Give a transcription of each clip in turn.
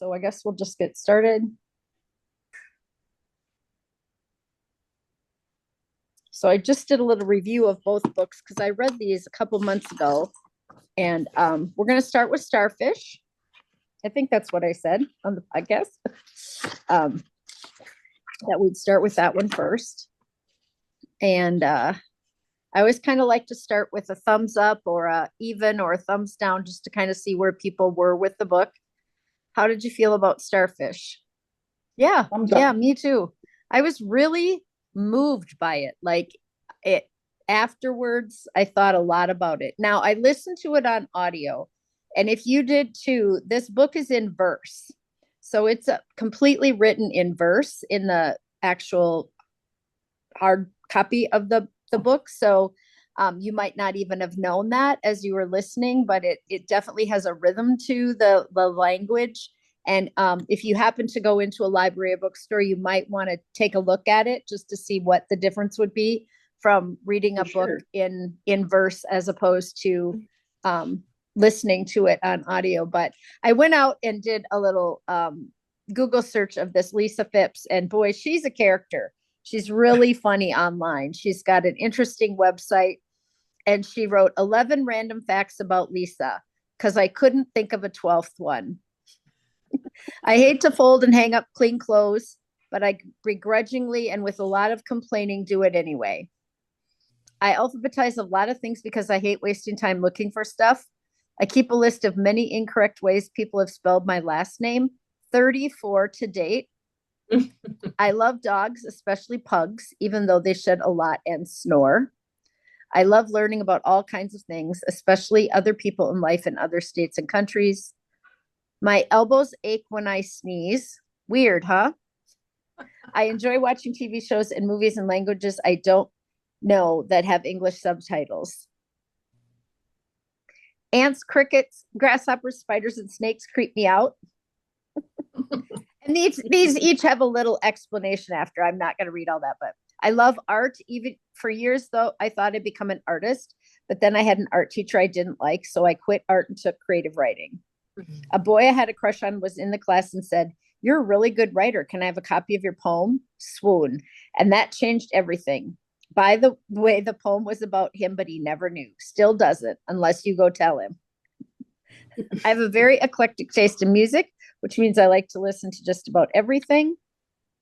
So I guess we'll just get started. So I just did a little review of both books because I read these a couple months ago. And we're going to start with Starfish. I think that's what I said on the podcast. That we'd start with that one first. And I always kind of like to start with a thumbs up or a even or a thumbs down just to kind of see where people were with the book. How did you feel about Starfish? Yeah, yeah, me too. I was really moved by it. Like it afterwards, I thought a lot about it. Now I listened to it on audio, and if you did too, this book is in verse. So it's completely written in verse in the actual hard copy of the book. So you might not even have known that as you were listening, but it definitely has a rhythm to the language. And if you happen to go into a library or bookstore, you might want to take a look at it just to see what the difference would be from reading a book in verse as opposed to listening to it on audio. But I went out and did a little Google search of this Lisa Fipps, and boy, she's a character. She's really funny online. She's got an interesting website, and she wrote 11 random facts about Lisa because I couldn't think of a 12th one. I hate to fold and hang up clean clothes, but I begrudgingly and with a lot of complaining do it anyway. I alphabetize a lot of things because I hate wasting time looking for stuff. I keep a list of many incorrect ways people have spelled my last name, 34 to date. I love dogs, especially pugs, even though they shed a lot and snore. I love learning about all kinds of things, especially other people in life in other states and countries. My elbows ache when I sneeze. Weird, huh? I enjoy watching TV shows and movies in languages I don't know that have English subtitles. Ants, crickets, grasshoppers, spiders, and snakes creep me out. And these each have a little explanation after. I'm not going to read all that, but I love art. Even for years, though, I thought I'd become an artist, but then I had an art teacher I didn't like, so I quit art and took creative writing. A boy I had a crush on was in the class and said, "You're a really good writer. Can I have a copy of your poem?" Swoon. And that changed everything. By the way, the poem was about him, but he never knew. Still doesn't, unless you go tell him. I have a very eclectic taste in music, which means I like to listen to just about everything.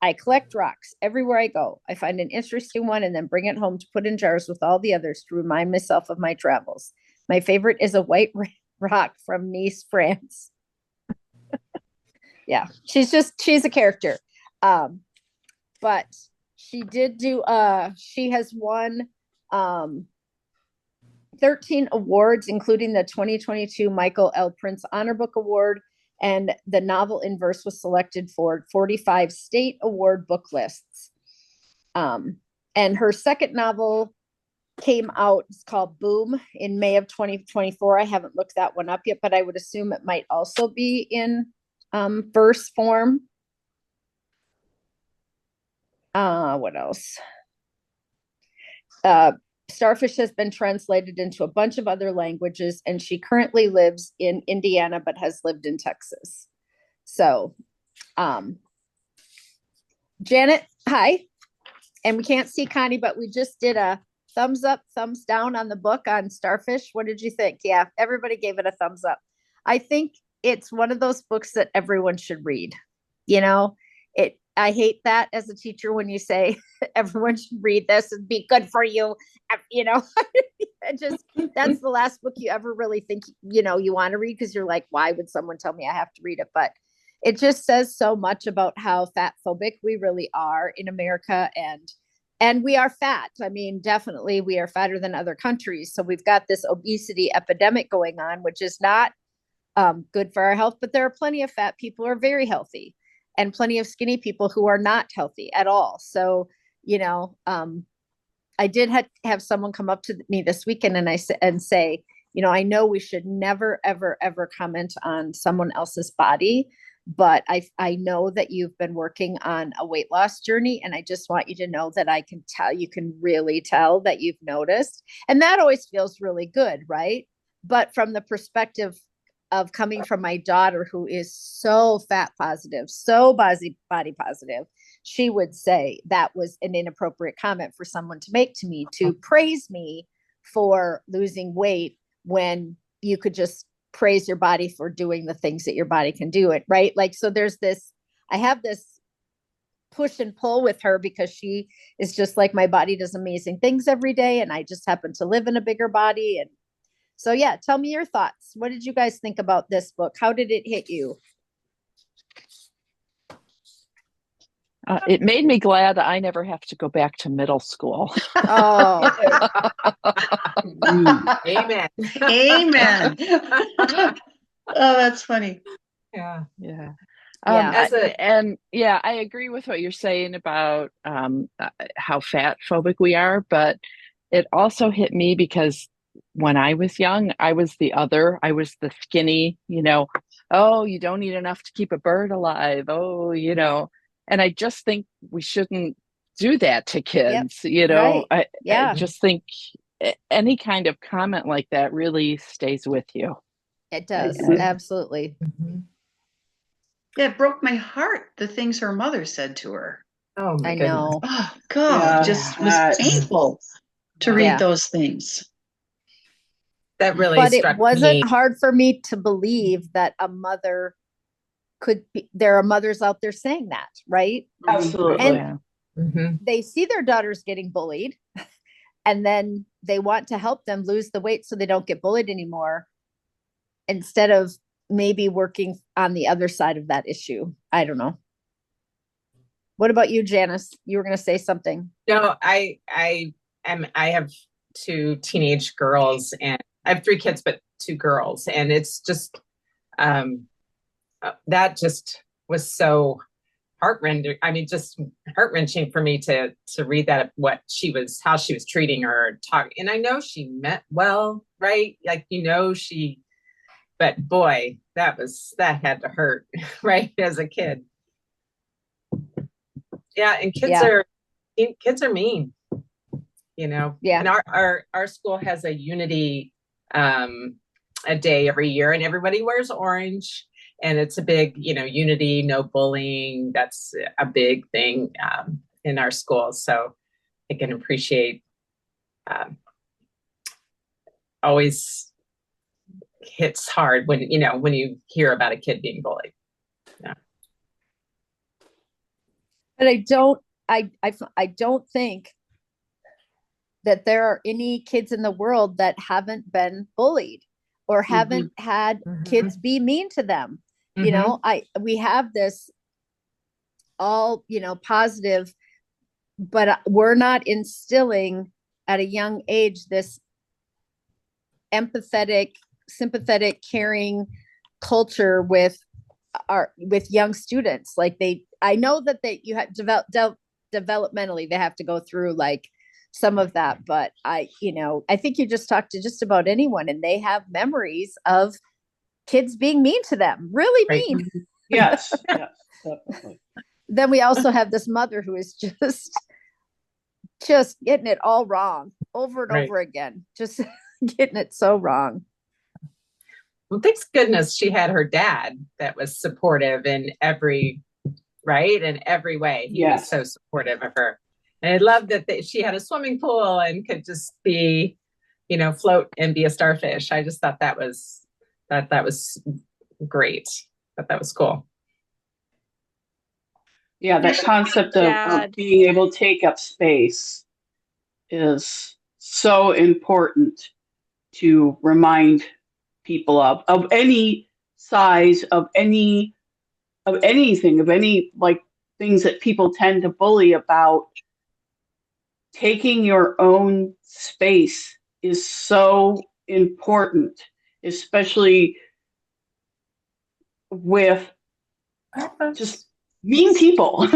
I collect rocks everywhere I go. I find an interesting one and then bring it home to put in jars with all the others to remind myself of my travels. My favorite is a white rock from Nice, France. Yeah, she's a character. But she did do she has won 13 awards, including the 2022 Michael L. Prince Honor Book Award, and the novel in verse was selected for 45 state award book lists. And her second novel came out, it's called Boom, in May of 2024. I haven't looked that one up yet, but I would assume it might also be in verse form. What else? Starfish has been translated into a bunch of other languages, and she currently lives in Indiana, but has lived in Texas. So, Janet, hi. And we can't see Connie, but we just did a thumbs up, thumbs down on the book on Starfish. What did you think? Yeah, everybody gave it a thumbs up. I think it's one of those books that everyone should read. You know, I hate that as a teacher when you say everyone should read this and be good for you. You know, that's the last book you ever really think, you know, you want to read because you're like, why would someone tell me I have to read it? But it just says so much about how fat phobic we really are in America. And we are fat. I mean, definitely we are fatter than other countries. So we've got this obesity epidemic going on, which is not good for our health. But there are plenty of fat people who are very healthy, and plenty of skinny people who are not healthy at all. So, you know, I did have someone come up to me this weekend and say, you know, I know we should never, ever, ever comment on someone else's body, but I know that you've been working on a weight loss journey, and I just want you to know that I can tell, you can really tell that you've noticed. And that always feels really good, right? But from the perspective of coming from my daughter, who is so fat positive, so body positive. She would say that was an inappropriate comment for someone to make to me, to praise me for losing weight when you could just praise your body for doing the things that your body can do it, right? Like, so there's this, I have this push and pull with her, because she is just like, my body does amazing things every day, and I just happen to live in a bigger body. And so, yeah, tell me your thoughts. What did you guys think about this book? How did it hit you? It made me glad that I never have to go back to middle school. Oh, Amen. Amen. Oh, that's funny. Yeah. Yeah. Yeah. I agree with what you're saying about how fat phobic we are, but it also hit me because when I was young, I was the skinny, oh, you don't eat enough to keep a bird alive. Oh, and I just think we shouldn't do that to kids. Right. I Yeah, just think any kind of comment like that really stays with you. it does. Mhm. Absolutely. Mhm. Yeah, it broke my heart, the things her mother said to her. Oh my I goodness. know. Oh, God, Yeah, just was that- painful to Yeah. read those things. That really But it struck wasn't me. hard for me to believe that a mother could be, there are mothers out there saying that, right? Absolutely. And Yeah. Mhm. they see their daughters getting bullied, and then they want to help them lose the weight so they don't get bullied anymore, instead of maybe working on the other side of that issue. I don't know. What about you, Janice? You were going to say something. No, I have two teenage girls, and I have three kids, but two girls. And it's just, that just was so heart-rending. I mean, just heart-wrenching for me to read that, how she was treating her, talk. And I know she meant well, right? Like, but boy, that had to hurt, right? As a kid. Yeah. And kids are mean, Yeah. and our school has a unity, a day every year, and everybody wears orange, and it's a big, unity, no bullying. That's a big thing, in our school. So I can appreciate, always hits hard when you hear about a kid being bullied. Yeah. But I don't think that there are any kids in the world that haven't been bullied or haven't had kids be mean to them. We have this all, positive, but we're not instilling at a young age this empathetic, sympathetic, caring culture with young students. Like, I know that you have developmentally, they have to go through like some of that, but I think you just talk to just about anyone and they have memories of kids being mean to them, really mean. Right. Yes, yes, definitely. Then we also have this mother who is just getting it all wrong over and over again, just getting it so wrong. Well, thanks goodness she had her dad that was supportive in every way. He was so supportive of her. And I love that she had a swimming pool and could just be, float and be a starfish. I just thought that was great. That was cool. Yeah, that concept of being able to take up space is so important to remind people of any size, of anything, of any like things that people tend to bully about. Taking your own space is so important, especially with just mean people.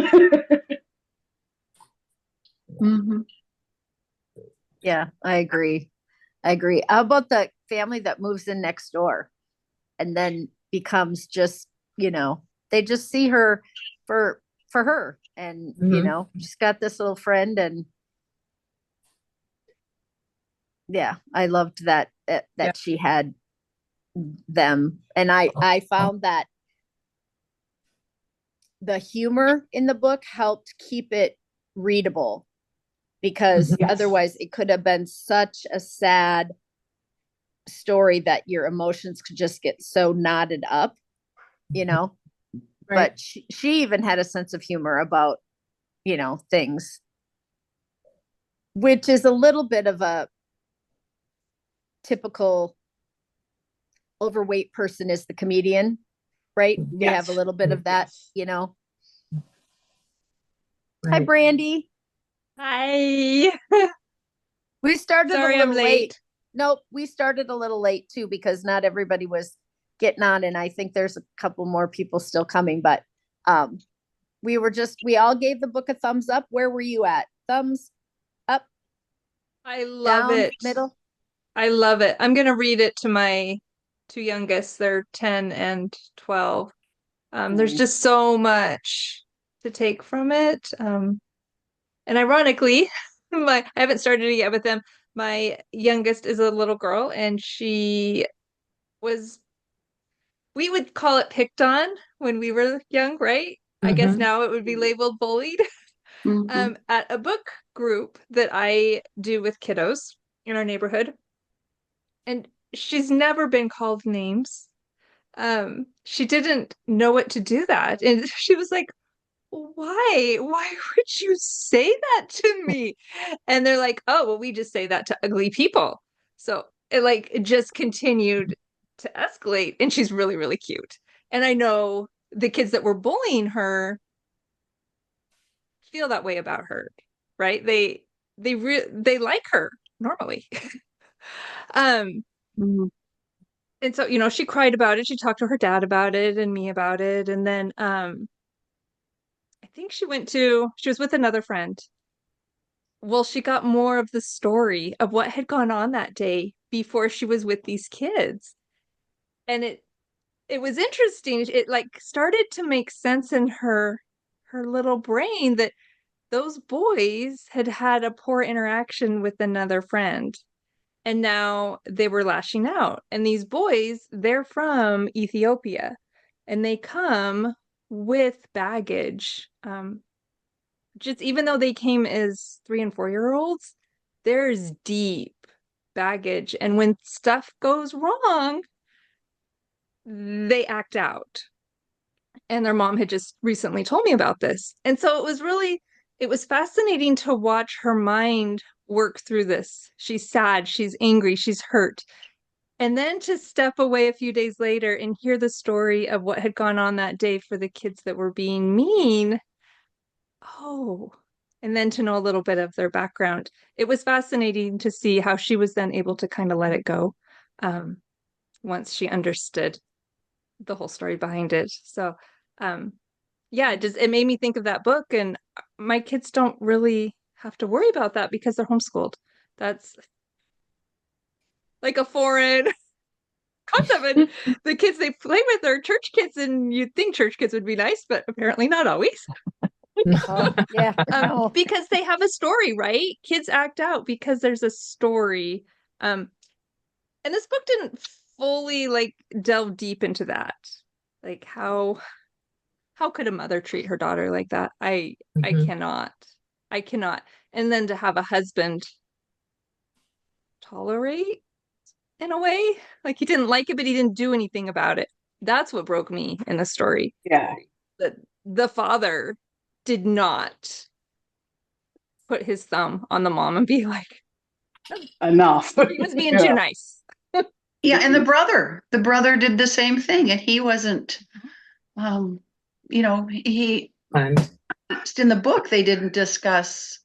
Yeah, I agree. How about the family that moves in next door and then becomes just, they just see her for her, and she's got this little friend, and yeah, I loved that she had them. And I found that the humor in the book helped keep it readable, because Yes. otherwise it could have been such a sad story that your emotions could just get so knotted up, you know. Right. But she even had a sense of humor about, you know, things, which is a little bit of a typical overweight person is the comedian, right? We have a Yes. little bit of that, Yes. you know. Hi, Right. Brandy. Hi. We started Sorry, a little I'm late. Nope, we started a little late too, because not everybody was getting on, and I think there's a couple more people still coming, but we all gave the book a thumbs up. Where were you at? Thumbs up, I love down, it. middle? I love it. I'm gonna read it to my two youngest. They're 10 and 12. There's just so much to take from it. And ironically, I haven't started it yet with them. My youngest is a little girl, and we would call it picked on when we were young, right? I guess Mhm. now it would be labeled bullied. Mhm. At a book group that I do with kiddos in our neighborhood. And she's never been called names. She didn't know what to do that. And she was like, why? Why would you say that to me? And they're like, oh, well, we just say that to ugly people. So it just continued to escalate. And she's really, really cute. And I know the kids that were bullying her feel that way about her, right? They like her normally. um Mhm. and so, she cried about it. She talked to her dad about it and me about it. And then I think she was with another friend. Well, she got more of the story of what had gone on that day before she was with these kids. And it was interesting. It like started to make sense in her little brain that those boys had had a poor interaction with another friend, and now they were lashing out. And these boys, they're from Ethiopia, and they come with baggage. Just even though they came as 3 and 4 year olds, there's deep baggage. And when stuff goes wrong, they act out. And their mom had just recently told me about this. And so it was fascinating to watch her mind work through this. She's sad, she's angry, she's hurt. And then to step away a few days later and hear the story of what had gone on that day for the kids that were being mean. Oh, and then to know a little bit of their background. It was fascinating to see how she was then able to kind of let it go once she understood the whole story behind it. So, yeah, it made me think of that book, and my kids don't really have to worry about that because they're homeschooled. That's like a foreign concept. And the kids they play with are church kids, and you'd think church kids would be nice, but apparently not always. Oh, yeah. No. Because they have a story, right? Kids act out because there's a story. And this book didn't fully like delve deep into that. Like how could a mother treat her daughter like that? I Mhm. cannot. I cannot. And then to have a husband tolerate in a way, like he didn't like it, but he didn't do anything about it. That's what broke me in the story. Yeah. That the father did not put his thumb on the mom and be like, Enough. he was being Yeah. too nice. Yeah, and the brother did the same thing, and he wasn't, he And in the book they didn't discuss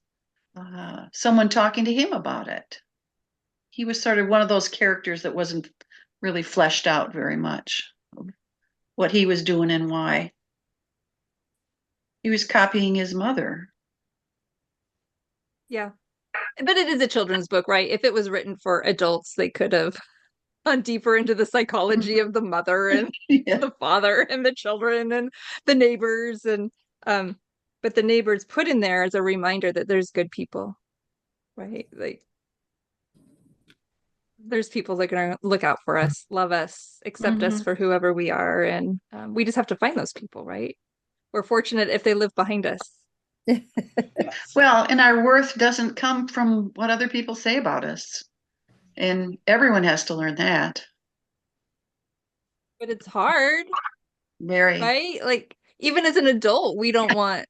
someone talking to him about it. He was sort of one of those characters that wasn't really fleshed out very much, what he was doing and why. He was copying his mother. Yeah. But it is a children's book, right? If it was written for adults, they could have gone deeper into the psychology of the mother and Yeah. the father and the children and the neighbors. And but the neighbors put in there as a reminder that there's good people, right? Like there's people that are going to look out for us, love us, accept us for whoever we are. And we just have to find those people, right? We're fortunate if they live behind us. Well, and our worth doesn't come from what other people say about us. And everyone has to learn that. But it's hard, Very. right? Like, even as an adult, we don't want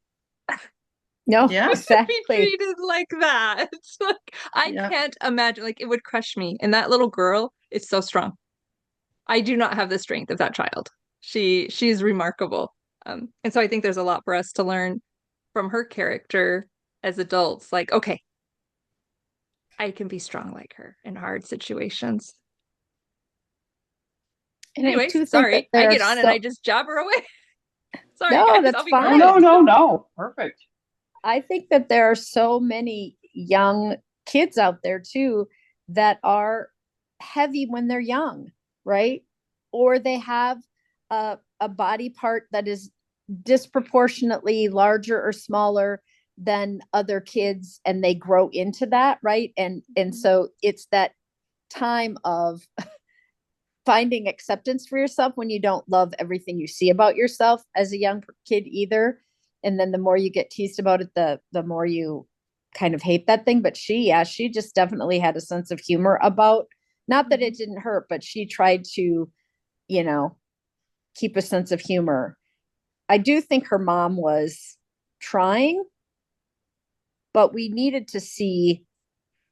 No, Yeah. to exactly. be treated like that. It's like, I Yeah. can't imagine, like, it would crush me. And that little girl is so strong. I do not have the strength of that child. She's remarkable. And so I think there's a lot for us to learn from her character as adults. Like, okay, I can be strong like her in hard situations. And I Anyway, do think sorry, that there I are get on and I just jabber away. Sorry, No, guys, that's I'll be fine. quiet. No. Perfect. I think that there are so many young kids out there too that are heavy when they're young, right? Or they have a body part that is disproportionately larger or smaller than other kids, and they grow into that, right? And so it's that time of finding acceptance for yourself when you don't love everything you see about yourself as a young kid either. And then the more you get teased about it, the more you kind of hate that thing. But she just definitely had a sense of humor about, not that it didn't hurt, but she tried to, keep a sense of humor. I do think her mom was trying, but we needed to see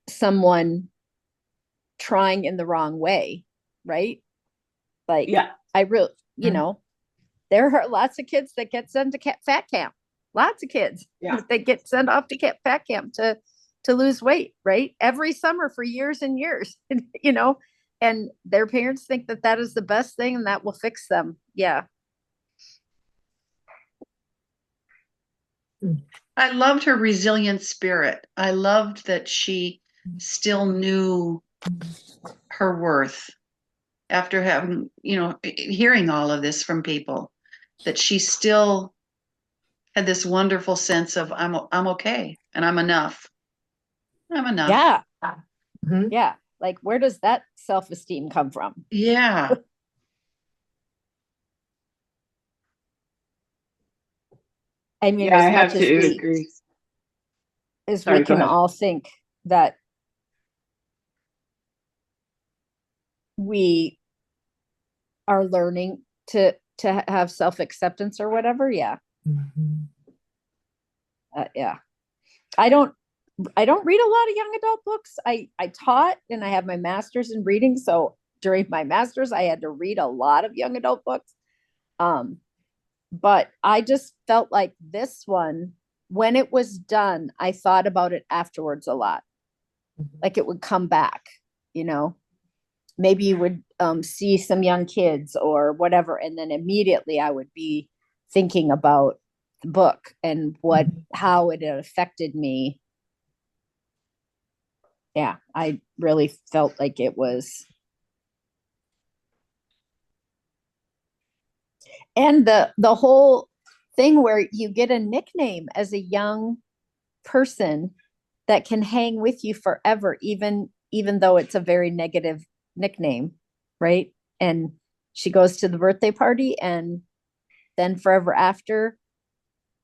someone trying in the wrong way, right? Like, Yeah. I really, there are lots of kids that get sent to fat camp. Lots of kids that get sent off to fat camp to lose weight, right? Every summer for years and years, and their parents think that that is the best thing and that will fix them. Yeah. I loved her resilient spirit. I loved that she still knew her worth after having, hearing all of this from people, that she still had this wonderful sense of I'm okay and I'm enough. I'm enough. Yeah. Mhm. Yeah. Like, where does that self-esteem come from? Yeah. I mean, Yeah, as I much have as to we agree. as Sorry, we go can ahead. all think that we are learning to have self-acceptance or whatever. Yeah. Mhm. Yeah. I don't read a lot of young adult books. I taught and I have my master's in reading. So during my master's, I had to read a lot of young adult books. But I just felt like this one, when it was done, I thought about it afterwards a lot. Like it would come back, maybe you would see some young kids or whatever. And then immediately I would be thinking about the book and how it had affected me. Yeah, I really felt like it was. And the whole thing where you get a nickname as a young person that can hang with you forever, even though it's a very negative nickname, right? And she goes to the birthday party and then forever after.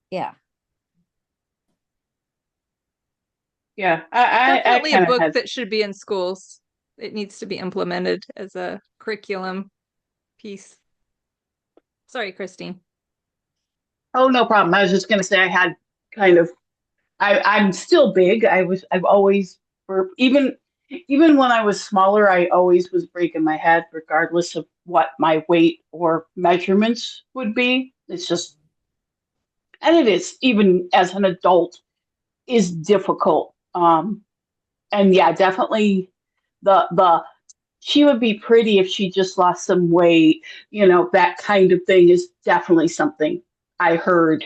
Yeah. Yeah, I Definitely a kind of book had. that should be in schools. It needs to be implemented as a curriculum piece. Sorry, Christine. Oh, no problem. I was just going to say I had kind of. I'm still big. I've always, even when I was smaller, I always was breaking my head, regardless of what my weight or measurements would be. It's just, and it is even as an adult is difficult. And yeah, definitely the she would be pretty if she just lost some weight. That kind of thing is definitely something I heard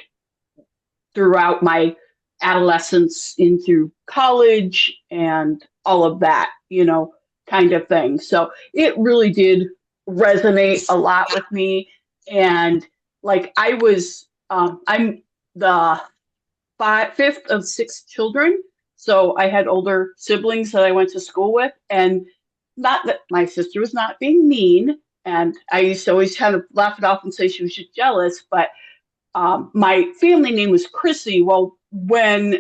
throughout my adolescence into college and all of that, kind of thing. So it really did resonate a lot with me. And like I'm the fifth of six children. So I had older siblings that I went to school with. And not that my sister was not being mean, and I used to always kind of laugh it off and say she was just jealous, but my family name was Chrissy. Well, when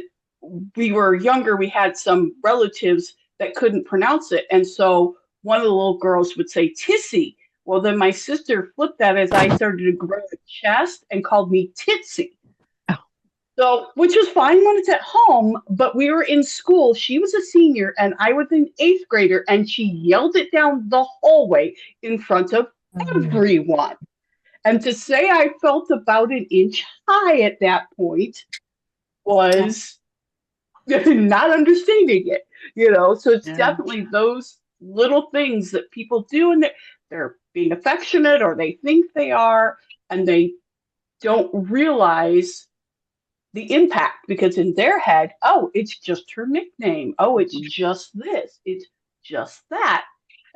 we were younger, we had some relatives that couldn't pronounce it. And so one of the little girls would say Tissy. Well, then my sister flipped that as I started to grow a chest and called me Titsy. So, which was fine when it's at home, but we were in school. She was a senior and I was an eighth grader, and she yelled it down the hallway in front of everyone. And to say I felt about an inch high at that point was not understating it, So it's definitely those little things that people do, and they're being affectionate or they think they are, and they don't realize the impact, because in their head, oh, it's just her nickname. Oh, it's just this. It's just that.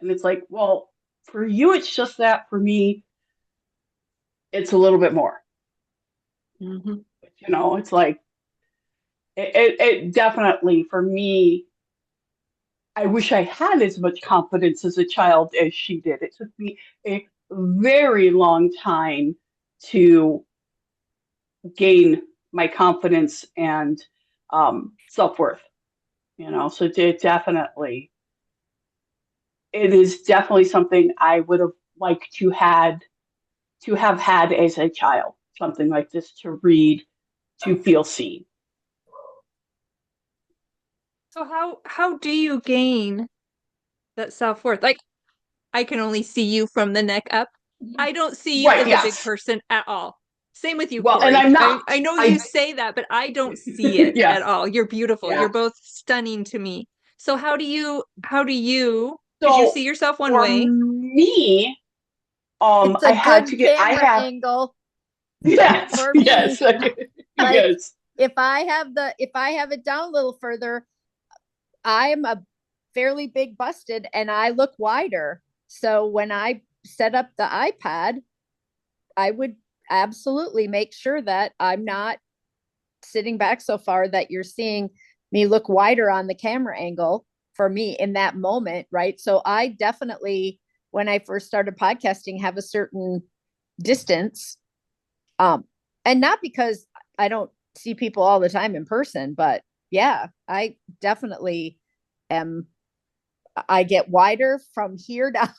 And it's like, well, for you, it's just that. For me, it's a little bit more. It's like, it definitely, for me, I wish I had as much confidence as a child as she did. It took me a very long time to gain my confidence and self-worth, so it is definitely something I would have liked to have had as a child, something like this to read, to feel seen. So how do you gain that self-worth? Like, I can only see you from the neck up. I don't see you as a big person at all. Same with you, well, Corey. And I'm not. I know you say that, but I don't see it at all. You're beautiful. Yeah. You're both stunning to me. So how do you did you see yourself one way? For me, It's a I had good to get. camera I have. angle. Yes. For me. Yes. Like, yes. If I have it down a little further, I'm a fairly big busted and I look wider. So when I set up the iPad, I would absolutely make sure that I'm not sitting back so far that you're seeing me look wider on the camera angle for me in that moment, right? So I definitely, when I first started podcasting, have a certain distance. And not because I don't see people all the time in person, but yeah, I definitely I get wider from here down.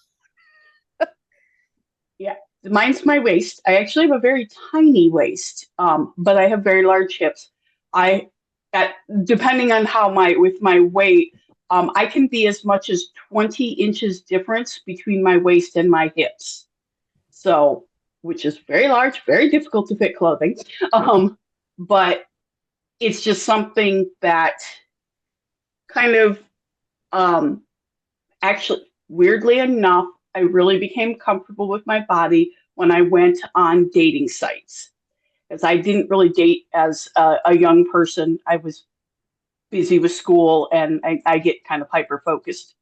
Yeah, mine's my waist. I actually have a very tiny waist, but I have very large hips. Depending on with my weight, I can be as much as 20 inches difference between my waist and my hips. So, which is very large, very difficult to fit clothing. But it's just something that kind of, actually, weirdly enough, I really became comfortable with my body when I went on dating sites. As I didn't really date as a young person. I was busy with school, and I get kind of hyper-focused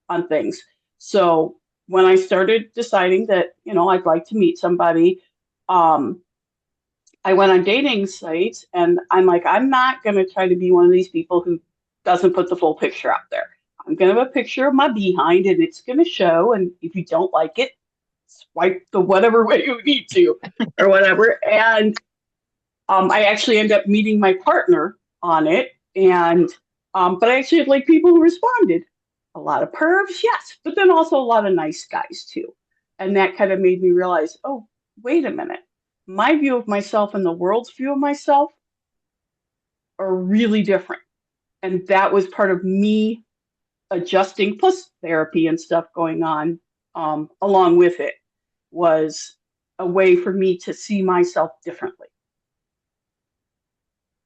on things. So when I started deciding that, I'd like to meet somebody, I went on dating sites, and I'm like, I'm not going to try to be one of these people who doesn't put the full picture out there. I'm going to have a picture of my behind, and it's going to show. And if you don't like it, swipe the whatever way you need to or whatever. And I actually ended up meeting my partner on it. And but I actually had like people who responded. A lot of pervs, yes, but then also a lot of nice guys too. And that kind of made me realize, oh, wait a minute. My view of myself and the world's view of myself are really different. And that was part of me adjusting, plus therapy and stuff going on along with it, was a way for me to see myself differently.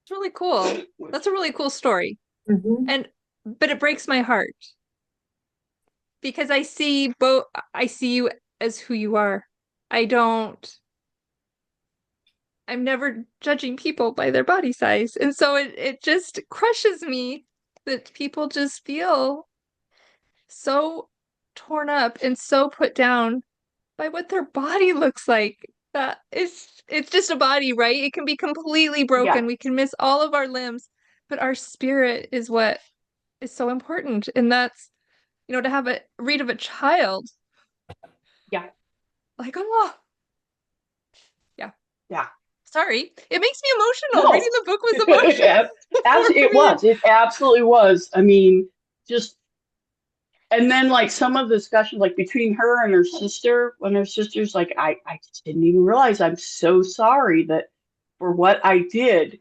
It's really cool. That's a really cool story. But it breaks my heart because I see you as who you are. I'm never judging people by their body size. And so it just crushes me that people just feel so torn up and so put down by what their body looks like. That it's just a body, right? It can be completely broken. Yeah. We can miss all of our limbs, but our spirit is what is so important. And that's to have a read of a child. Yeah. Like, oh, yeah. Yeah. Sorry. It makes me emotional. No. Reading the book was emotional. It was. It absolutely was. I mean, just, and then like some of the discussions like between her and her sister, when her sister's like, I just didn't even realize, I'm so sorry that for what I did.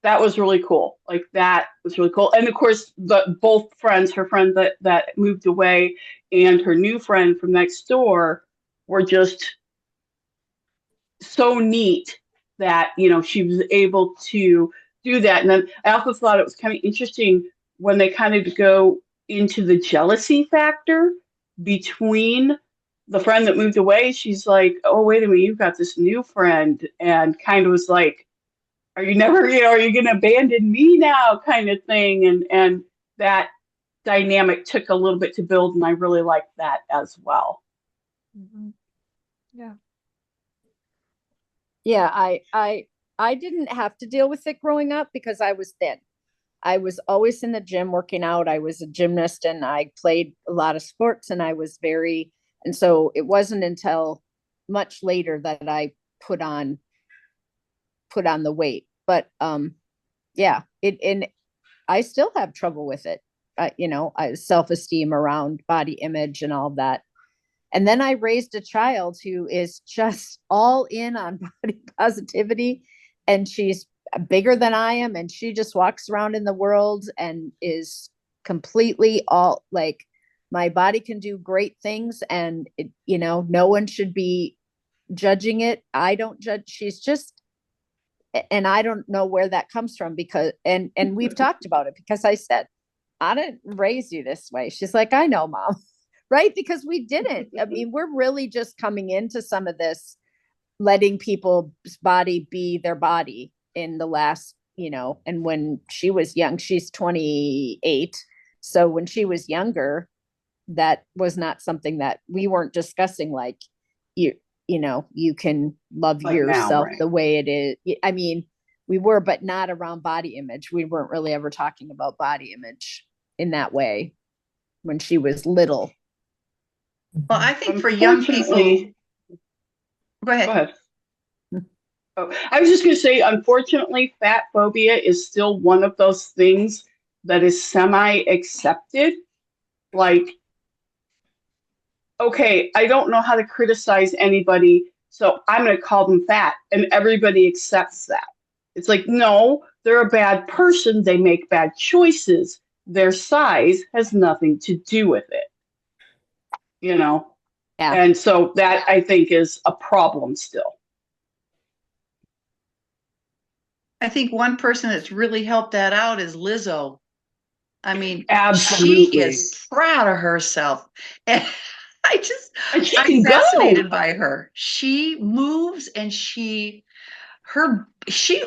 That was really cool. Like that was really cool. And of course, both friends, her friend that moved away and her new friend from next door, were just so neat that she was able to do that. And then I also thought it was kind of interesting when they kind of go into the jealousy factor between the friend that moved away. She's like, oh, wait a minute, you've got this new friend, and kind of was like, are you never, are you going to abandon me now, kind of thing. And that dynamic took a little bit to build, and I really liked that as well. Yeah. Yeah, I didn't have to deal with it growing up because I was thin. I was always in the gym working out. I was a gymnast and I played a lot of sports, and and so it wasn't until much later that I put on the weight. But yeah, and I still have trouble with it. Self-esteem around body image and all that. And then I raised a child who is just all in on body positivity, and she's bigger than I am, and she just walks around in the world and is completely all like, my body can do great things, and no one should be judging it. I don't judge. She's just, and I don't know where that comes from, because and we've talked about it, because I said, I didn't raise you this way. She's like, I know, Mom. Right? Because we didn't. I mean, we're really just coming into some of this, letting people's body be their body in the last, and when she was young, she's 28. So when she was younger, that was not something that we weren't discussing, like, you can love Like now, yourself right? the way it is. I mean, we were, but not around body image. We weren't really ever talking about body image in that way when she was little. Well, I think for young people, go ahead. Go ahead. Oh, I was just going to say, unfortunately, fat phobia is still one of those things that is semi-accepted. Like, okay, I don't know how to criticize anybody, so I'm going to call them fat, and everybody accepts that. It's like, no, they're a bad person. They make bad choices. Their size has nothing to do with it. Yeah. And so that, I think, is a problem still. I think one person that's really helped that out is Lizzo. I mean, Absolutely. She is proud of herself. And And she I'm can fascinated go. by her. She moves and she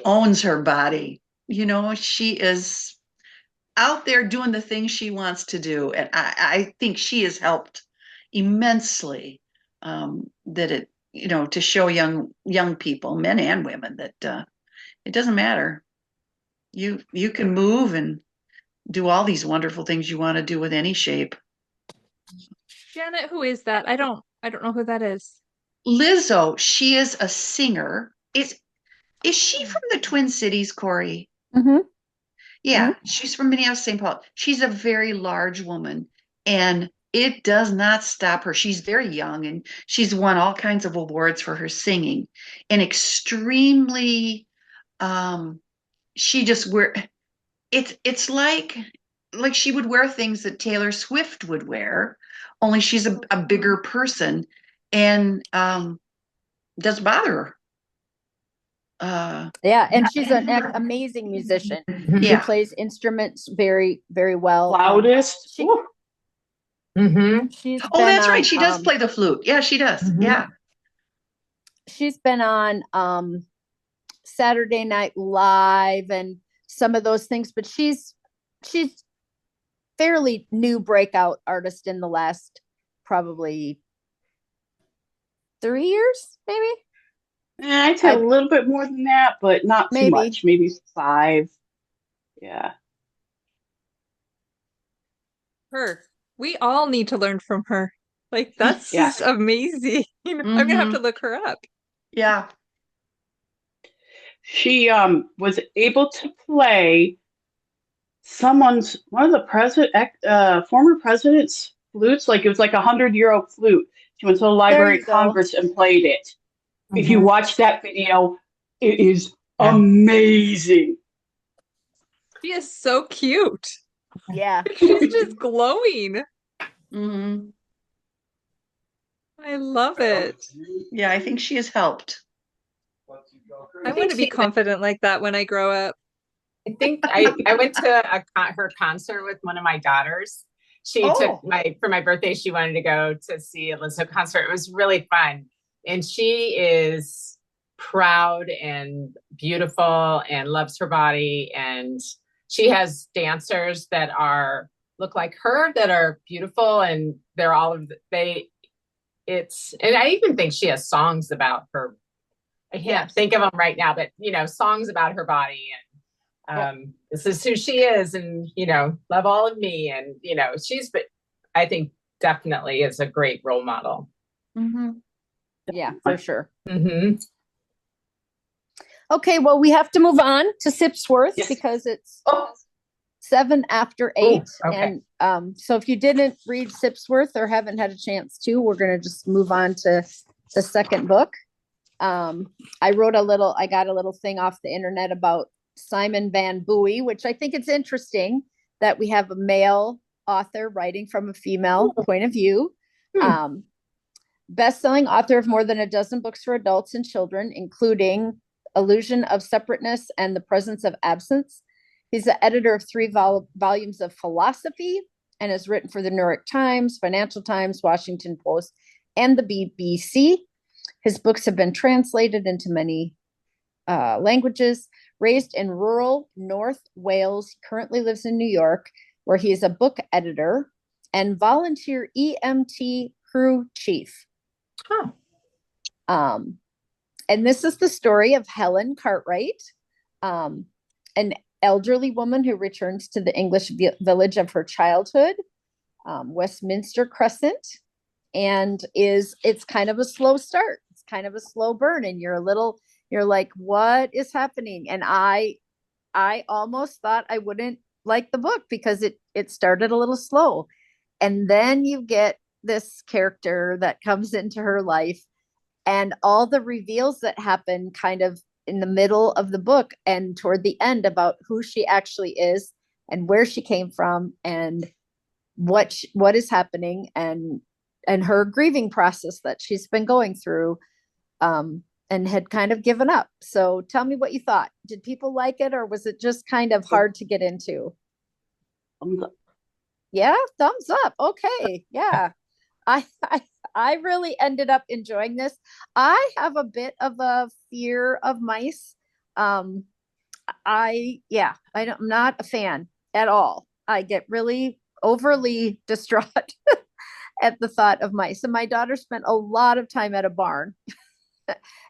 owns her body. She is out there doing the things she wants to do. And I think she has helped immensely, that it, to show young people, men and women, that it doesn't matter. You can move and do all these wonderful things you want to do with any shape. Janet, who is that? I don't know who that is. Lizzo, she is a singer. Is she from the Twin Cities, Corey? Mm-hmm. Yeah, she's from Minneapolis, St. Paul. She's a very large woman, and it does not stop her. She's very young, and she's won all kinds of awards for her singing, and extremely, she just it's like she would wear things that Taylor Swift would wear, only she's a bigger person, and doesn't bother her. Yeah, and she's an amazing musician. She plays instruments very, very well. Loudest. She's that's right. She does play the flute. Yeah, she does. Yeah. She's been on Saturday Night Live and some of those things, but she's fairly new breakout artist in the last probably 3 years, maybe. I'd say a little bit more than that, but not too much. Maybe 5. Yeah. Her. We all need to learn from her. Like, that's Yes. amazing. I'm gonna have to look her up. Yeah. She was able to play one of the former president's flutes. Like it was like 100-year-old flute. She went to the Library of go. Congress and played it. If you Mhm. watch that video, it is Yeah. amazing. She is so cute. Yeah. She's just glowing. Hmm. I love it. Yeah, I think she has helped. I want to be confident like that when I grow up. I think I went to her concert with one of my daughters. She took for my birthday, she wanted to go to see a Lizzo concert. It was really fun. And she is proud and beautiful and loves her body. And she has dancers that look like her, that are beautiful, and they're and I even think she has songs about her. I can't think of them right now, but songs about her body, and this is who she is, and love all of me, and I think definitely is a great role model. Mm-hmm. Yeah, for sure. Mm-hmm. Okay, well, we have to move on to Sipsworth because it's 7 after 8. Okay. And so if you didn't read Sipsworth or haven't had a chance to, we're going to just move on to the second book. I got a little thing off the internet about Simon Van Booy, which I think it's interesting that we have a male author writing from a female point of view. Best-selling author of more than a dozen books for adults and children, including Illusion of Separateness and The Presence of Absence. He's the editor of 3 volumes of philosophy and has written for the New York Times, Financial Times, Washington Post, and the BBC. His books have been translated into many languages. Raised in rural North Wales, he currently lives in New York, where he is a book editor and volunteer EMT crew chief. And this is the story of Helen Cartwright, an elderly woman who returns to the English village of her childhood, Westminster Crescent, and it's kind of a slow start. It's kind of a slow burn, and you're like, what is happening? And I almost thought I wouldn't like the book because it started a little slow. And then you get this character that comes into her life, and all the reveals that happen kind of in the middle of the book and toward the end about who she actually is and where she came from and what is happening and her grieving process that she's been going through, and had kind of given up. So tell me what you thought. Did people like it, or was it just kind of hard to get into? Yeah, thumbs up. Okay. Yeah. I really ended up enjoying this. I have a bit of a fear of mice. I'm not a fan at all. I get really overly distraught at the thought of mice. And my daughter spent a lot of time at a barn.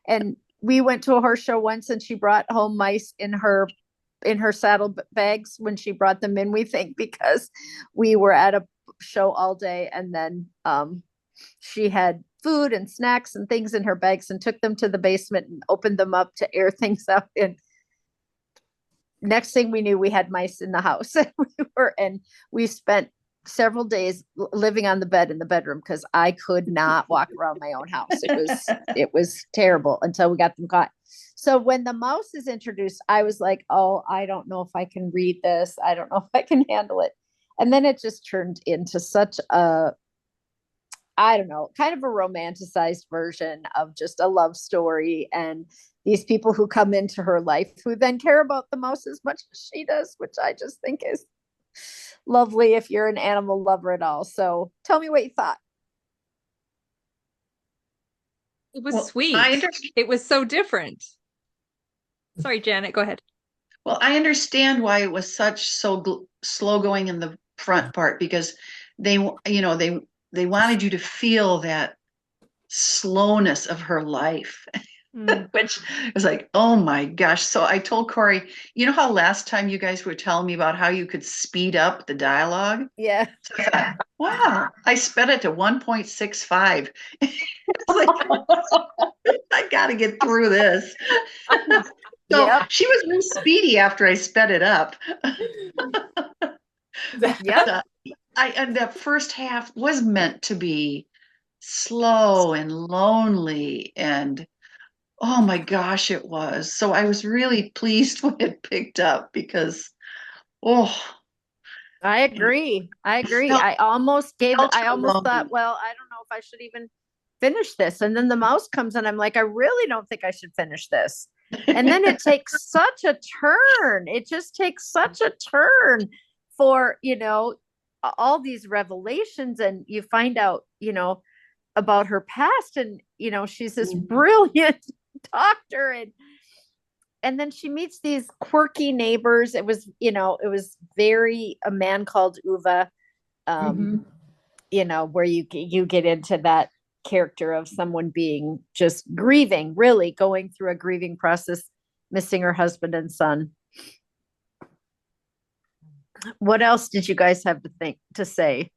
And we went to a horse show once, and she brought home mice in her saddle bags when she brought them in, we think, because we were at a show all day, and then she had food and snacks and things in her bags and took them to the basement and opened them up to air things out. And next thing we knew, we had mice in the house. And we spent several days living on the bed in the bedroom because I could not walk around my own house. It was terrible until we got them caught. So when the mouse is introduced, I was like, oh, I don't know if I can read this. I don't know if I can handle it. And then it just turned into such a, I don't know, kind of a romanticized version of just a love story. And these people who come into her life who then care about the mouse as much as she does, which I just think is lovely if you're an animal lover at all. So tell me what you thought. It was sweet. It was so different. Sorry, Janet, go ahead. Well, I understand why it was so slow going in the front part, because they wanted you to feel that slowness of her life. which was like, oh my gosh. So I told Corey, you know how last time you guys were telling me about how you could speed up the dialogue? Yeah. So I thought, wow, I sped it to 1.65. It's like, I got to get through this. So Yep. she was real speedy after I sped it up. Yep. And that first half was meant to be slow and lonely, and oh my gosh, it was. So I was really pleased when it picked up because, oh, I agree. I agree. felt, I almost felt thought, alone. well, I don't know if I should even finish this. And then the mouse comes and I'm like, I really don't think I should finish this. And then it takes such a turn. It just takes such a turn for, all these revelations, and you find out, about her past, and, she's this brilliant doctor, and then she meets these quirky neighbors. It was, very A Man Called Uva, where you get into that character of someone being just grieving, really going through a grieving process, missing her husband and son. What else did you guys have to say?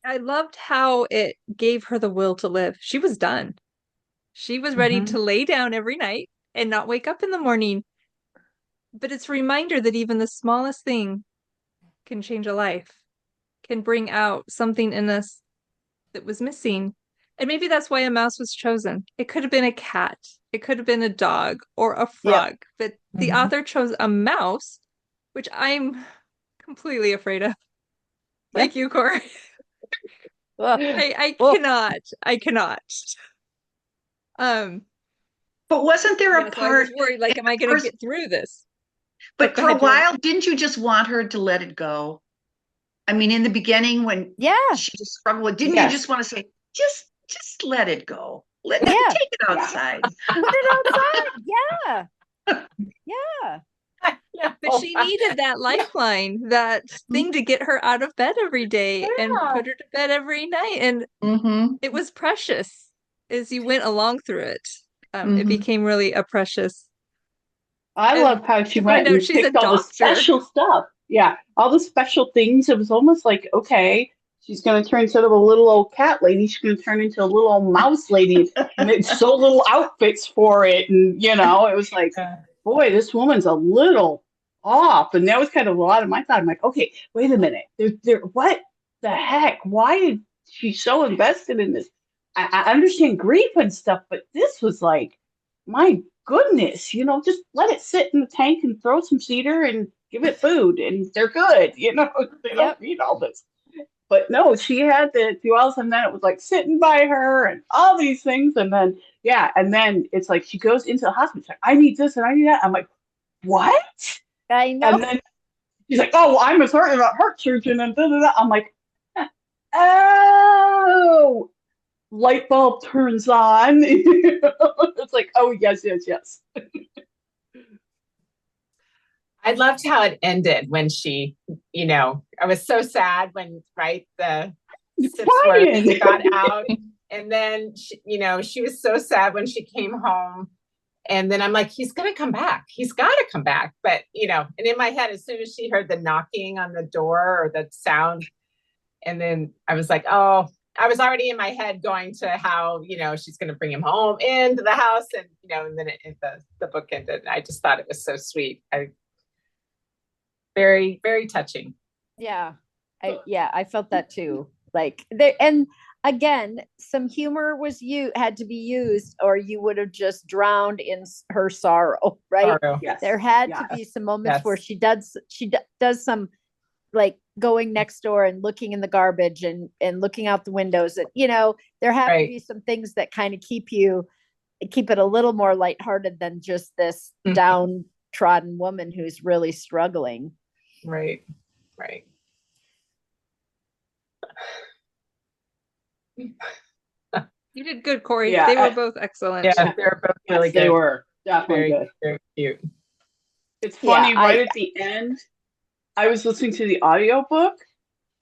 I loved how it gave her the will to live. She was done. She was ready to lay down every night and not wake up in the morning. But it's a reminder that even the smallest thing can change a life, can bring out something in us that was missing. And maybe that's why a mouse was chosen. It could have been a cat, it could have been a dog or a frog, but the author chose a mouse, which I'm completely afraid of. Like you, Corey. I cannot. But wasn't there a so part? I was worried, like, am I going to get through this? But for a while, didn't you just want her to let it go? I mean, in the beginning, when she just struggled, didn't you just want to say, just let it go? Take it outside. Put it outside. Yeah. But she needed that lifeline, that thing to get her out of bed every day and put her to bed every night. And it was precious as you went along through it. It became really a precious. I love how she went and picked all the special stuff. Yeah, all the special things. It was almost like, okay, she's going to turn instead of a little old cat lady, she's going to turn into a little old mouse lady and make so little outfits for it. And, it was like, boy, this woman's a little off. And that was kind of a lot of my thought. I'm like, okay, wait a minute. What the heck? Why is she so invested in this? I understand grief and stuff, but this was like, my goodness, just let it sit in the tank and throw some cedar and give it food and they're good. They don't need all this. But no, she had to do all this, and then it was like sitting by her and all these things. And then, and then it's like she goes into the hospital. She's like, I need this and I need that. I'm like, what? I know. And then she's like, oh, well, I'm a heart surgeon and da da da. I'm like, oh, light bulb turns on. It's like, oh, yes. I loved how it ended when she, I was so sad when, the Sipsworth got out. And then, she was so sad when she came home. And then I'm like, he's going to come back. He's got to come back. But, and in my head, as soon as she heard the knocking on the door or the sound, and then I was like, oh, I was already in my head going to how, she's going to bring him home into the house. And, and then the book ended. I just thought it was so sweet. Very, very touching. Yeah. I felt that too. Like and again, some humor had to be used, or you would have just drowned in her sorrow, right? Yes. There had to be some moments where she does some, like, going next door and looking in the garbage and looking out the windows, and there have to be some things that kind of keep it a little more lighthearted than just this downtrodden woman who's really struggling. Right. You did good, Corey. They were both excellent. Yeah, they were both really good. They were definitely good. Very cute. It's funny, at the end, I was listening to the audiobook,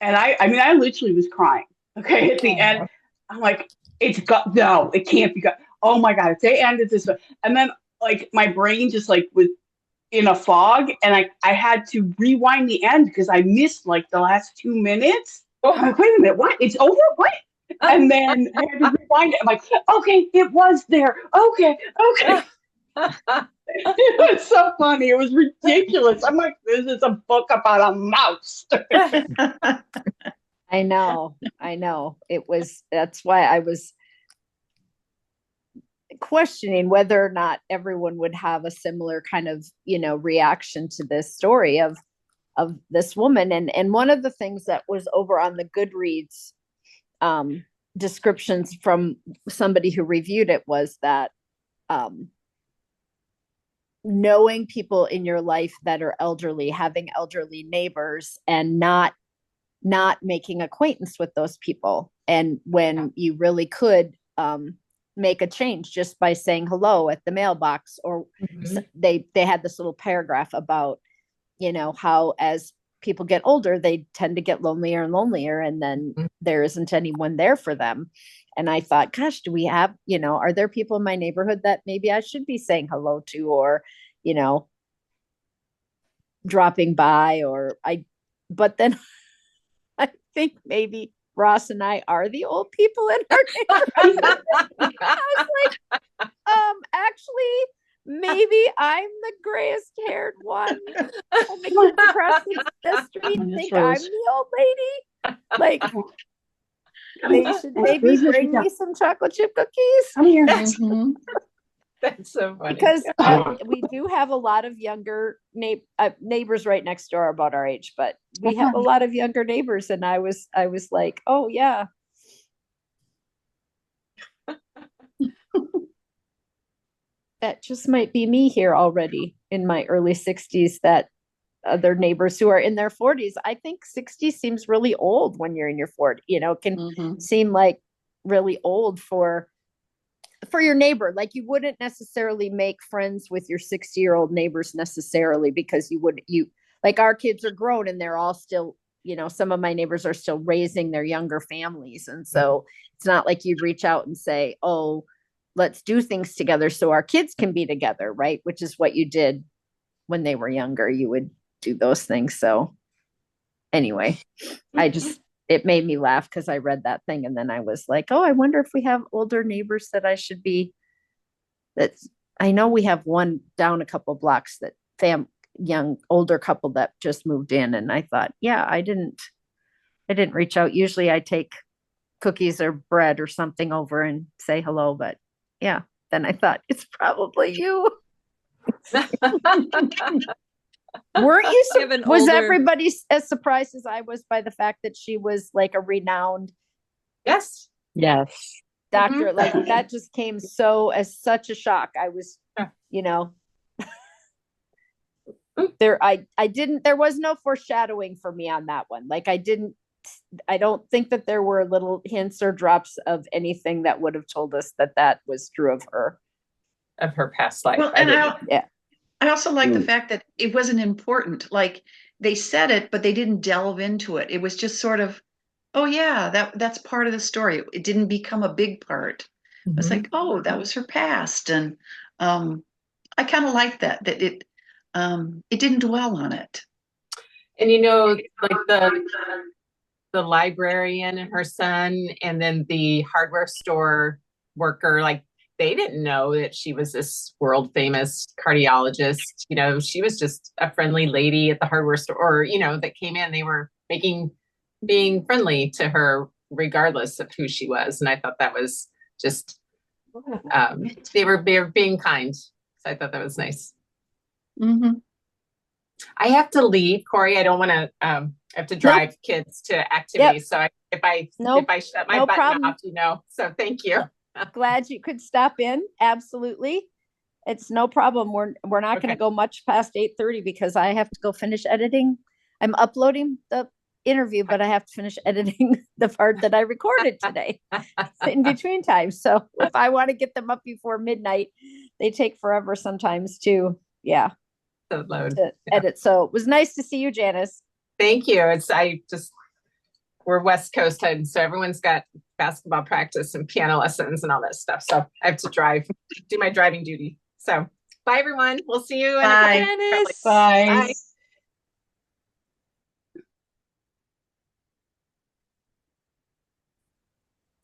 and I literally was crying. Okay, at the end, I'm like, it's got, no, it can't be got. Oh my God, if they ended this way. And then like my brain just like was in a fog, and I had to rewind the end because I missed like the last 2 minutes. I'm like, wait a minute, what? It's over? What? And then I had to rewind it. I'm like, okay, it was there. Okay. It was so funny. It was ridiculous. I'm like, this is a book about a mouse. I know. That's why I was questioning whether or not everyone would have a similar kind of, reaction to this story of this woman. And one of the things that was over on the Goodreads descriptions from somebody who reviewed it was that knowing people in your life that are elderly, having elderly neighbors, and not making acquaintance with those people, and when you really could make a change just by saying hello at the mailbox, or they had this little paragraph about how as people get older they tend to get lonelier and lonelier, and then there isn't anyone there for them. And I thought, gosh, do we have, are there people in my neighborhood that maybe I should be saying hello to, or dropping by, but then I think maybe Ross and I are the old people in our neighborhood. I was like, actually, maybe I'm the grayest haired one. And the kids across the street think I'm the old lady. Like, they should maybe bring me some chocolate chip cookies. Come here. That's so funny. Because we do have a lot of younger neighbors right next door about our age, but we have a lot of younger neighbors, and I was like, oh yeah. That just might be me here already in my early 60s, that other neighbors who are in their 40s. I think 60 seems really old when you're in your 40s, it can seem like really old for your neighbor. Like, you wouldn't necessarily make friends with your 60-year-old neighbors necessarily, because like, our kids are grown and they're all still, some of my neighbors are still raising their younger families. And so it's not like you'd reach out and say, oh, let's do things together so our kids can be together, right? Which is what you did when they were younger. You would do those things. So anyway, it made me laugh because I read that thing, and then I was like, oh, I wonder if we have older neighbors that I should be. I know we have one down a couple blocks, that young older couple that just moved in, and I thought, yeah, I didn't reach out. Usually I take cookies or bread or something over and say hello, but yeah, then I thought, it's probably you. Weren't you? Was everybody as surprised as I was by the fact that she was like a renowned Yes doctor? Like, that just came as such a shock. I was, there was no foreshadowing for me on that one. Like, I don't think that there were little hints or drops of anything that would have told us that was true of her past life. Well, I also like the fact that it wasn't important. Like, they said it, but they didn't delve into it. It was just sort of, oh yeah, that's part of the story. It didn't become a big part. It was like, oh, that was her past. And I kind of like that it didn't dwell on it. And like the librarian and her son, and then the hardware store worker, like, they didn't know that she was this world famous cardiologist. She was just a friendly lady at the hardware store, or, that came in. They were being friendly to her regardless of who she was. And I thought that was just, they were being kind. So I thought that was nice. I have to leave, Corey. I don't want to, I have to drive kids to activities. So if I shut my button off, so thank you. Glad you could stop in. Absolutely. It's no problem. We're not going to go much past 8:30 because I have to go finish editing. I'm uploading the interview, but I have to finish editing the part that I recorded today in between times. So if I want to get them up before midnight, they take forever sometimes too. Yeah. To edit. So it was nice to see you, Janice. Thank you. We're West Coast, and so everyone's got basketball practice and piano lessons and all that stuff. So I have to do my driving duty. So bye everyone. We'll see you. Bye. Janice. Bye. Bye.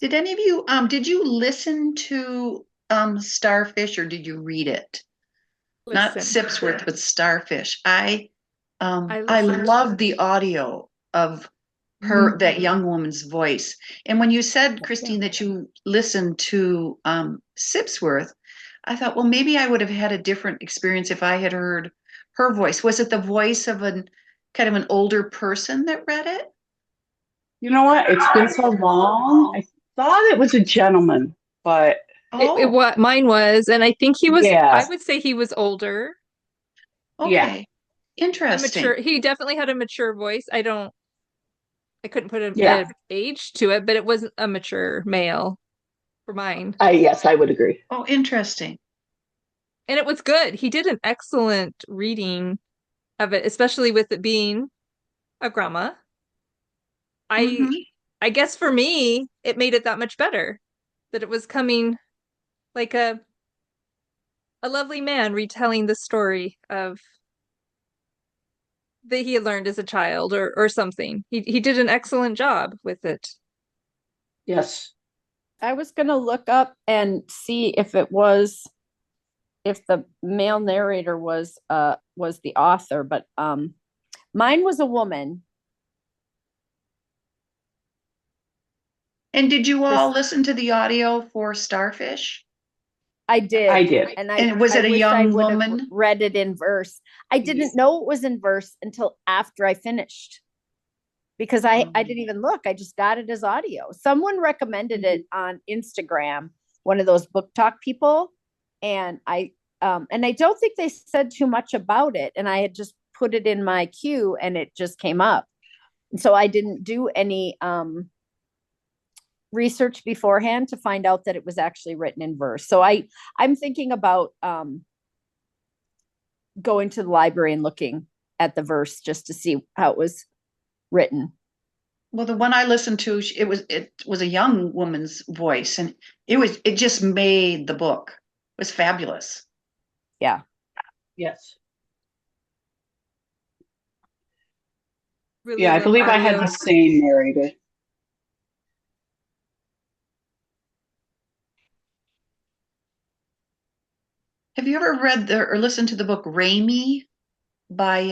Did any of you, did you listen to Starfish or did you read it? Not Listen. Sipsworth, but Starfish. I listened. love the audio of her, that young woman's voice. And when you said, Christine, that you listened to Sipsworth, I thought, well, maybe I would have had a different experience if I had heard her voice. Was it the voice of an kind of an older person that read it? You know what? It's been so long. I thought it was a gentleman, but What mine was, and I think he was. Yeah. I would say he was older. Okay. Yeah. Interesting. Mature. He definitely had a mature voice. I couldn't put Yeah. an age to it, but it wasn't a mature male for mine. Yes, I would agree. Oh, interesting. And it was good. He did an excellent reading of it, especially with it being a grandma. Mhm. I guess for me, it made it that much better that it was coming like a lovely man retelling the story of that he had learned as a child or something. He did an excellent job with it. Yes. I was gonna look up and see if the male narrator was the author, but mine was a woman. And did you all listen to the audio for Starfish? I did. I did. And was it a wish I young would have woman? read it in verse. I didn't know it was in verse until after I finished. Because I didn't even look. I just got it as audio. Someone recommended it on Instagram, one of those book talk people. And I don't think they said too much about it. And I had just put it in my queue and it just came up. And so I didn't do any research beforehand to find out that it was actually written in verse. So I'm thinking about going to the library and looking at the verse just to see how it was written. Well, the one I listened to, it was a young woman's voice, and it just made the book. It was fabulous. Yeah. Yes. Really Yeah, I love believe I had audio. the same narrator. Have you ever read or listened to the book Raimi by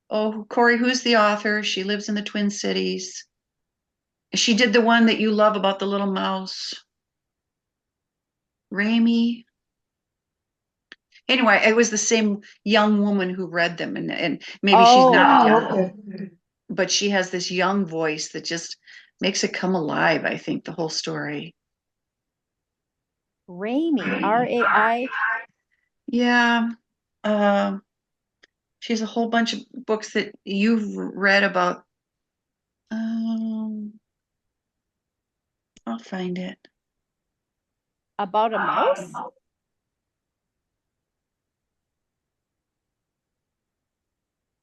Corey, who's the author? She lives in the Twin Cities. She did the one that you love about the little mouse. Raimi. Anyway, it was the same young woman who read them, and maybe she's not young, but she has this young voice that just makes it come alive. I think the whole story. Raimi, R-A-I. Yeah. She has a whole bunch of books that you've read about. I'll find it. About a mouse?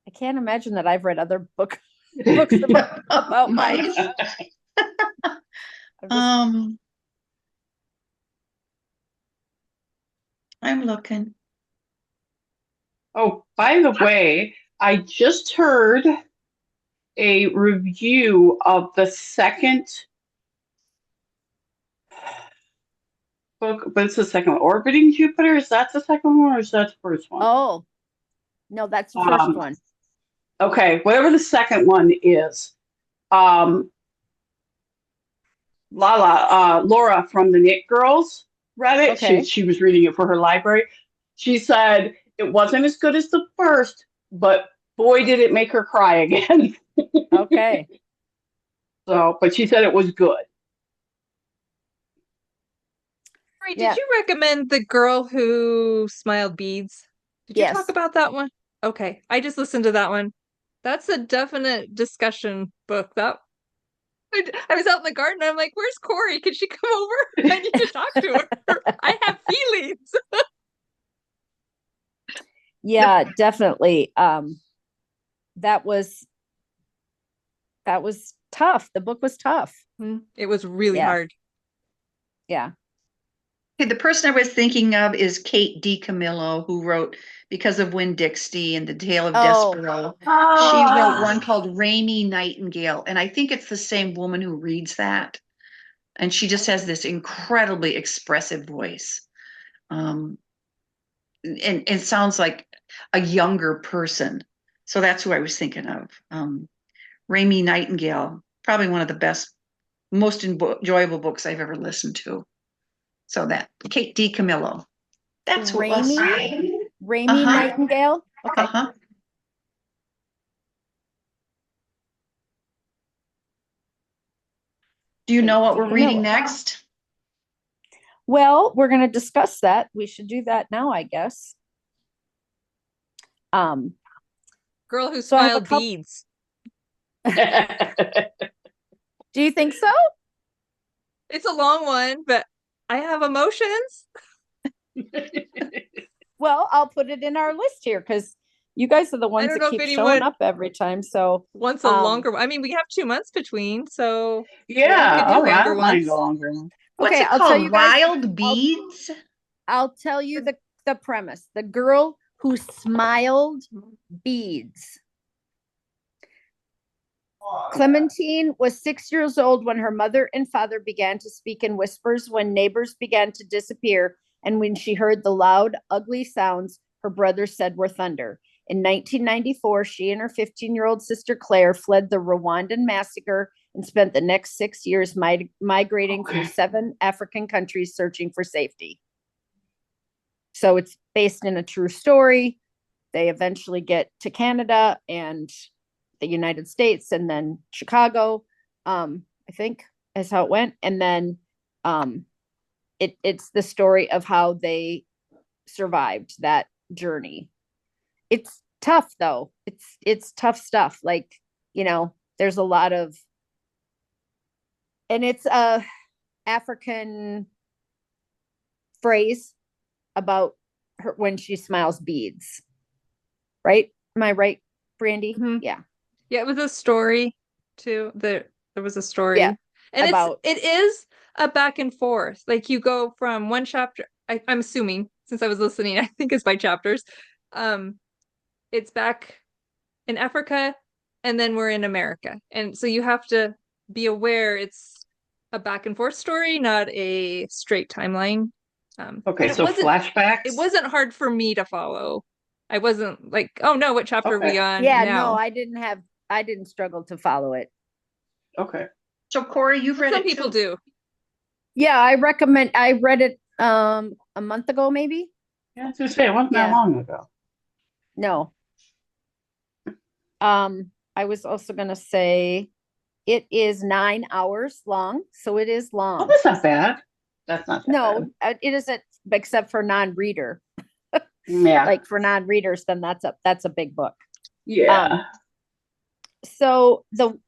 I can't imagine that I've read other books about mice. I'm looking. Oh, by the way, I just heard a review of the second book, but it's the second one. Orbiting Jupiter, is that the second one or is that the first one? Oh, no, that's the first one. Okay, whatever the second one is. Laura from the Knit Girls read it. Okay. She was reading it for her library. She said it wasn't as good as the first, but boy, did it make her cry again. Okay. So, but she said it was good. Did you recommend The Girl Who Smiled Beads? Did you talk about that one? Okay, I just listened to that one. That's a definite discussion book. I was out in the garden. I'm like, "Where's Corey? Can she come over? I need to talk to her. I have feelings." Yeah, definitely. That was tough. The book was tough. It was really Yeah. hard. Yeah. Okay, the person I was thinking of is Kate DiCamillo, who wrote Because of Winn-Dixie and The Tale of Oh. Despero. She Ah. wrote one called Rainy Nightingale, and I think it's the same woman who reads that. And she just has this incredibly expressive voice. And it sounds like a younger person. So that's who I was thinking of. Rainy Nightingale, probably one of the best, most enjoyable books I've ever listened to. So that Kate DiCamillo. That's who it was. Rainy Uh-huh. Nightingale. Okay. Uh-huh. Do you know what we're reading next? Well, we're going to discuss that. We should do that now, I guess. Girl Who So I have a Smiled couple- Beads. Do you think so? It's a long one, but I have emotions. Well, I'll put it in our list here because you guys are the ones don't that know if keep showing anyone up every time. So Wants a longer one. I mean, we have 2 months between, so Yeah. could do Oh, yeah. I longer don't mind ones. the longer one. What's Okay, it I'll tell called? you guys- Wild Beads? I'll tell you the premise. The Girl Who Smiled Beads. Clementine was 6 years old when her mother and father began to speak in whispers, when neighbors began to disappear, and when she heard the loud, ugly sounds her brother said were thunder. In 1994, she and her 15-year-old sister Claire fled the Rwandan massacre and spent the next 6 years migrating through 7 African countries searching for safety. So it's based in a true story. They eventually get to Canada and the United States, and then Chicago, I think is how it went. And then it's the story of how they survived that journey. It's tough though. It's tough stuff. Like, there's a lot of, and it's a African phrase about her when she smiles beads. Right? Am I right, Brandy? Mhm. Yeah. Yeah, it was a story too. There was a story. Yeah, And about- it is a back and forth. Like you go from one chapter, I'm assuming, since I was listening, I think it's by chapters. It's back in Africa, and then we're in America. And so you have to be aware it's a back and forth story, not a straight timeline. Okay, but so flashbacks. it wasn't hard for me to follow. I wasn't like, oh no, what chapter are we Okay. on Yeah, now? no, I didn't struggle to follow it. Okay. So Corey, you've read Some it people too. do. Yeah, I read it a month ago, maybe. Yeah, I was gonna say it wasn't that Yeah. long ago. No. I was also gonna say it is 9 hours long, so it is Oh, long. that's not bad. That's not that No, it isn't, except for non-reader. bad. Yeah. Like for non-readers, then that's a big book. Yeah. So the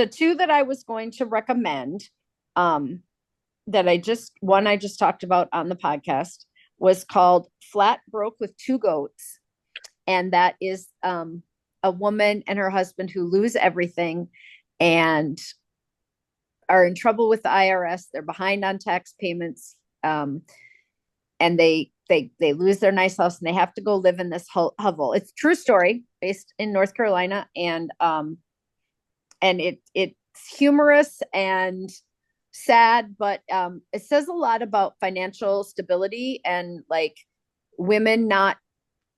two that I was going to recommend, that I just talked about on the podcast, was called Flat Broke with Two Goats. And that is a woman and her husband who lose everything and are in trouble with the IRS. They're behind on tax payments. And they lose their nice house and they have to go live in this hovel. It's a true story based in North Carolina. And it's humorous and sad, but it says a lot about financial stability and like women not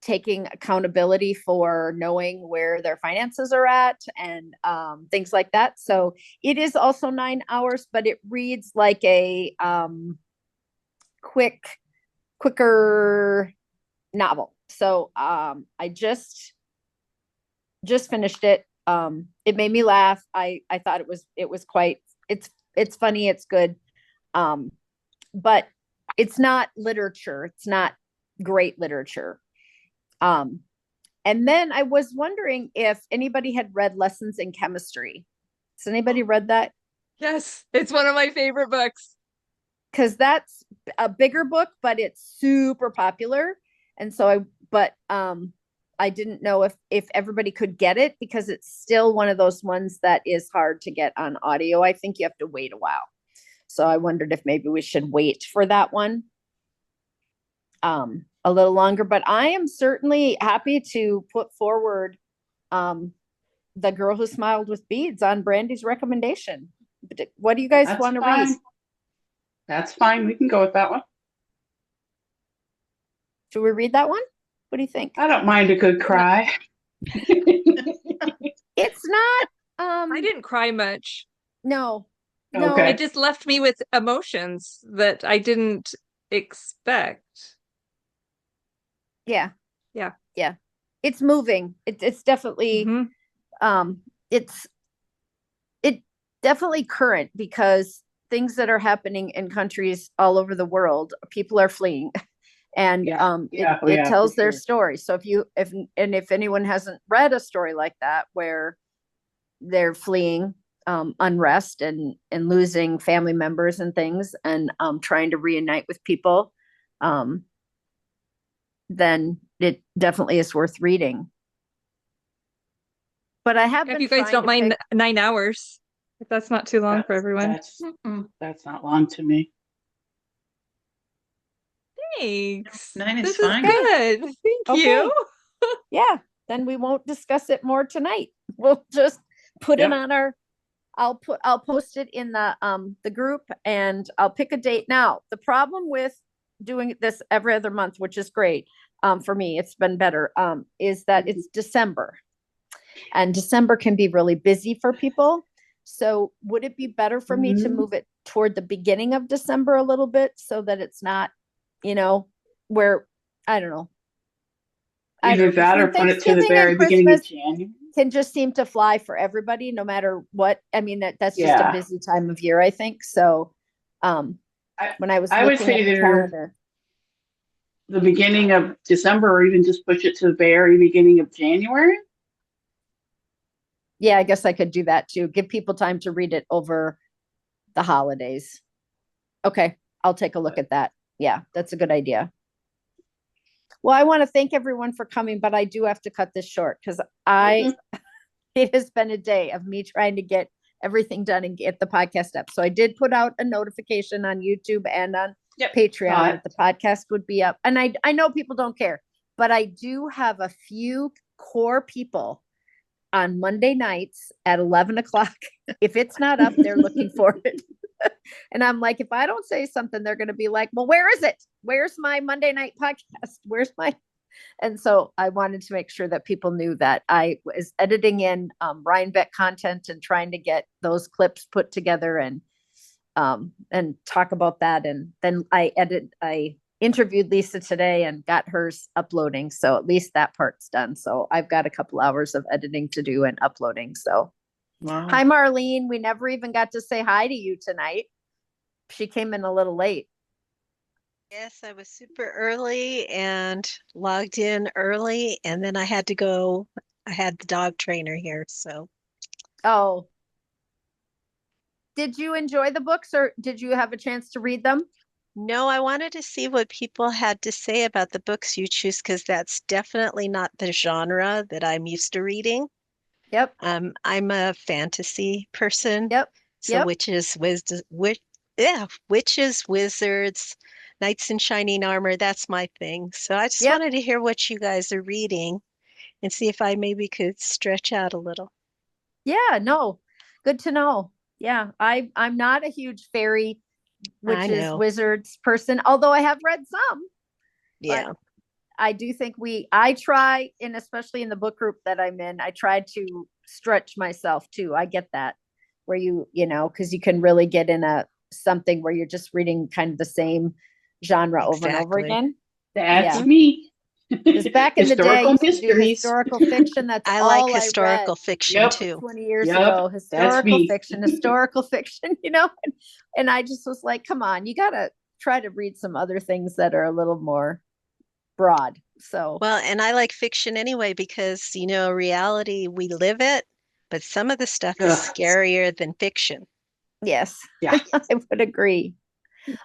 taking accountability for knowing where their finances are at and things like that. So it is also 9 hours, but it reads like a quicker novel. So I just finished it. It made me laugh. I thought it was quite, it's funny, it's good. But it's not literature. It's not great literature. And then I was wondering if anybody had read Lessons in Chemistry. Has anybody read that? Yes, it's one of my favorite books. Because that's a bigger book, but it's super popular. And so I didn't know if everybody could get it, because it's still one of those ones that is hard to get on audio. I think you have to wait a while. So I wondered if maybe we should wait for that one a little longer, but I am certainly happy to put forward The Girl Who Smiled with Beads on Brandy's recommendation. What do you guys want to read? That's fine. We can go with that one. Should we read that one? What do you think? I don't mind a good cry. It's not. I didn't cry much. No. Okay. It just left me with emotions that I didn't expect. Yeah. Yeah. It's moving. It's definitely. Mhm. It's definitely current, because things that are happening in countries all over the world, people are fleeing. And it tells their story. So if anyone hasn't read a story like that, where they're fleeing unrest and losing family members and things, and trying to reunite with people, then it definitely is worth reading. But I have If been you guys don't trying to mind 9 hours, if that's not too long for everyone. That's not long to me. Thanks. 9 is This fine. is good. Thank Okay. you. Yeah, then we won't discuss it more tonight. We'll just put it on our. I'll post it in the group, and I'll pick a date. Now, the problem with doing this every other month, which is great, for me, it's been better, is that it's December, and December can be really busy for people. So would it be better for me to move it toward the beginning of December a little bit, so that it's not, where, I don't know. Either that or put it to the very beginning of January. Can just seem to fly for everybody, no matter what. I mean, that's just a busy time of year, I think. So when I was I would say at the calendar, the beginning of December, or even just push it to the very beginning of January. Yeah, I guess I could do that too. Give people time to read it over the holidays. Okay, I'll take a look at that. Yeah, that's a good idea. Well, I want to thank everyone for coming, but I do have to cut this short, because it has been a day of me trying to get everything done and get the podcast up. So I did put out a notification on YouTube and on Patreon that the podcast would be up. And I know people don't care, but I do have a few core people on Monday nights at 11 o'clock. If it's not up, they're looking for it. And I'm like, if I don't say something, they're going to be like, well, where is it? Where's my Monday night podcast? Where's my? And so I wanted to make sure that people knew that I was editing in Ryan Beck content and trying to get those clips put together and talk about that. And then I interviewed Lisa today and got hers uploading. So at least that part's done. So I've got a couple hours of editing to do and uploading. So Hi, Marlene. We never even got to say hi to you tonight. She came in a little late. Yes, I was super early and logged in early, and then I had to go. I had the dog trainer here, so. Oh. Did you enjoy the books, or did you have a chance to read them? No, I wanted to see what people had to say about the books you choose, because that's definitely not the genre that I'm used to reading. Yep. I'm a fantasy person. Yep. So witches, wizards, knights in shining armor, that's my thing. So I just wanted to hear what you guys are reading and see if I maybe could stretch out a little. Yeah, no. Good to know. Yeah, I'm not a huge fairy, witches, wizards person, although I have read some. Yeah. I do think I try, and especially in the book group that I'm in, I try to stretch myself too. I get that, where because you can really get in something where you're just reading kind of the same genre over and over again. That's me. Because back in the day, I used to do historical fiction. That's I all like historical fiction too. 20 years ago, historical fiction, and I just was like, come on, you got to try to read some other things that are a little more broad. So well, and I like fiction anyway, because reality, we live it, but some of the stuff is scarier than fiction. Yes. Yeah. I would agree.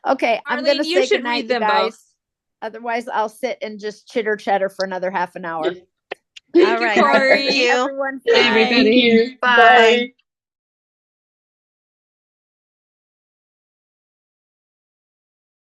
Okay, I'm gonna say goodnight, you guys. Otherwise I'll sit and just chitter chatter for another half an hour. All right. Corey. Thank you. Everyone. Everybody. Thank you. Bye. Bye.